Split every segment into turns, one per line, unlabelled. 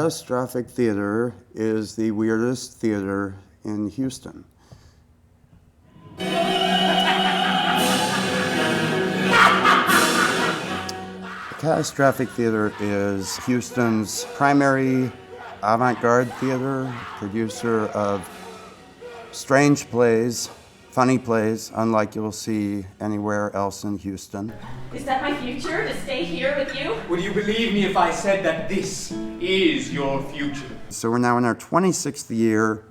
Catastrophic Theater is the weirdest theater in Houston. The Catastrophic Theater is Houston's primary avant-garde theater, producer of strange plays, funny plays, unlike you'll see anywhere else in Houston.
Is that my future, to stay here with you?
Would you believe me if I said that this is your future?
So we're now in our 26th year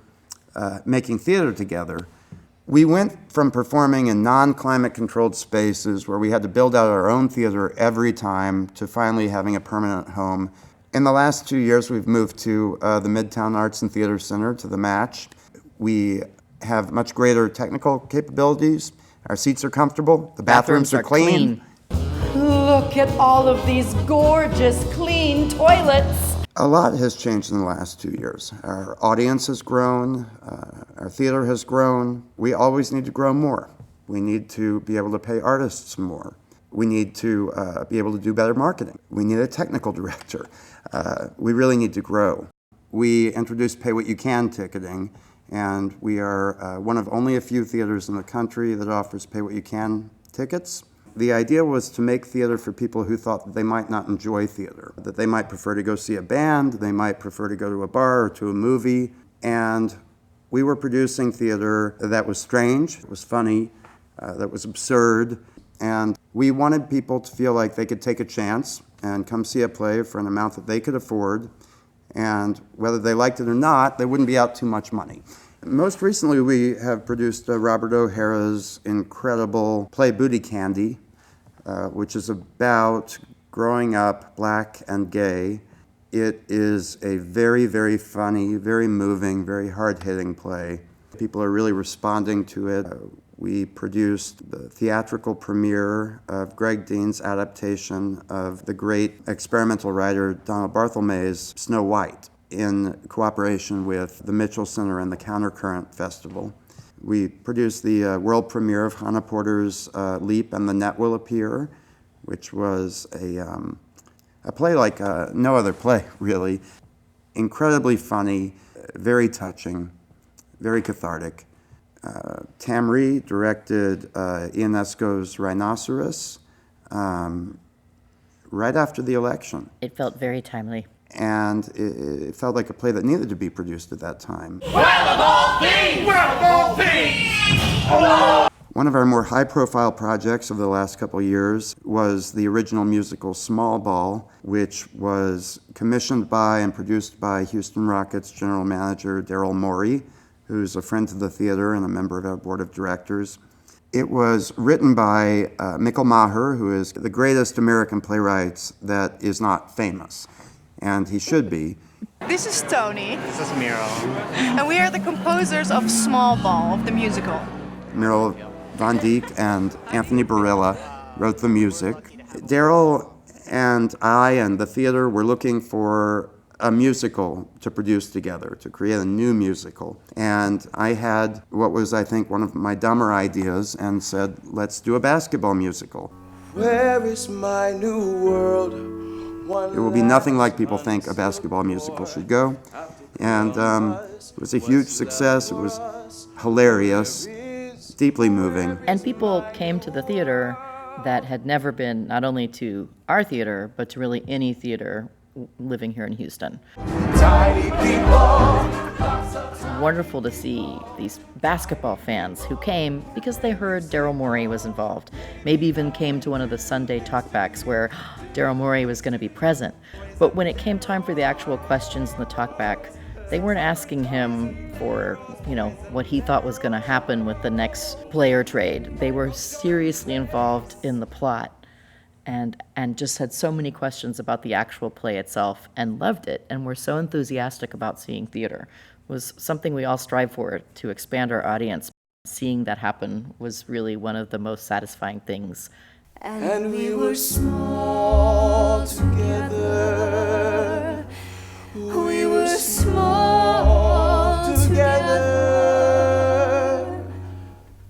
making theater together. We went from performing in non-climate controlled spaces where we had to build out our own theater every time to finally having a permanent home. In the last 2 years, we've moved to the Midtown Arts and Theater Center, to the Match. We have much greater technical capabilities. Our seats are comfortable. The bathrooms are clean.
Look at all of these gorgeous, clean toilets.
A lot has changed in the last 2 years. Our audience has grown. Our theater has grown. We always need to grow more. We need to be able to pay artists more. We need to be able to do better marketing. We need a technical director. We really need to grow. We introduced Pay What You Can ticketing, and we are one of only a few theaters in the country that offers Pay What You Can tickets. The idea was to make theater for people who thought that they might not enjoy theater, that they might prefer to go see a band, they might prefer to go to a bar or to a movie, and we were producing theater that was strange, it was funny, that was absurd, and we wanted people to feel like they could take a chance and come see a play for an amount that they could afford, and whether they liked it or not, they wouldn't be out too much money. Most recently, we have produced Robert O'Hara's incredible play Booty Candy, which is about growing up black and gay. It is a very, very funny, very moving, very hard-hitting play. People are really responding to it. We produced the theatrical premiere of Greg Dean's adaptation of the great experimental writer Donald Barthelme's Snow White, in cooperation with the Mitchell Center and the Countercurrent Festival. We produced the world premiere of Hannah Porter's Leap and the Net Will Appear, which was a play like no other play, really. Incredibly funny, very touching, very cathartic. Tamri directed Ionesco's Rhinoceros right after the election.
It felt very timely.
And it felt like a play that needed to be produced at that time.
Well of all things! Well of all things!
One of our more high-profile projects of the last couple of years was the original musical Small Ball, which was commissioned by and produced by Houston Rockets general manager Daryl Morey, who's a friend to the theater and a member of our board of directors. It was written by Mikkel Maher, who is the greatest American playwright that is not famous. And he should be.
This is Tony.
This is Miro.
And we are the composers of Small Ball, of the musical.
Merrill Von Dijk and Anthony Barilla wrote the music. Daryl and I and the theater were looking for a musical to produce together, to create a new musical. And I had what was, I think, one of my dumber ideas and said, let's do a basketball musical.
Where is my new world?
It will be nothing like people think a basketball musical should go. And it was a huge success. It was hilarious, deeply moving.
And people came to the theater that had never been not only to our theater, but to really any theater living here in Houston.
Tiny people.
Wonderful to see these basketball fans who came because they heard Daryl Morey was involved. Maybe even came to one of the Sunday talkbacks where Daryl Morey was going to be present. But when it came time for the actual questions in the talkback, they weren't asking him for, what he thought was going to happen with the next player trade. They were seriously involved in the plot and just had so many questions about the actual play itself and loved it and were so enthusiastic about seeing theater. It was something we all strive for, to expand our audience. Seeing that happen was really one of the most satisfying things.
And we were small together.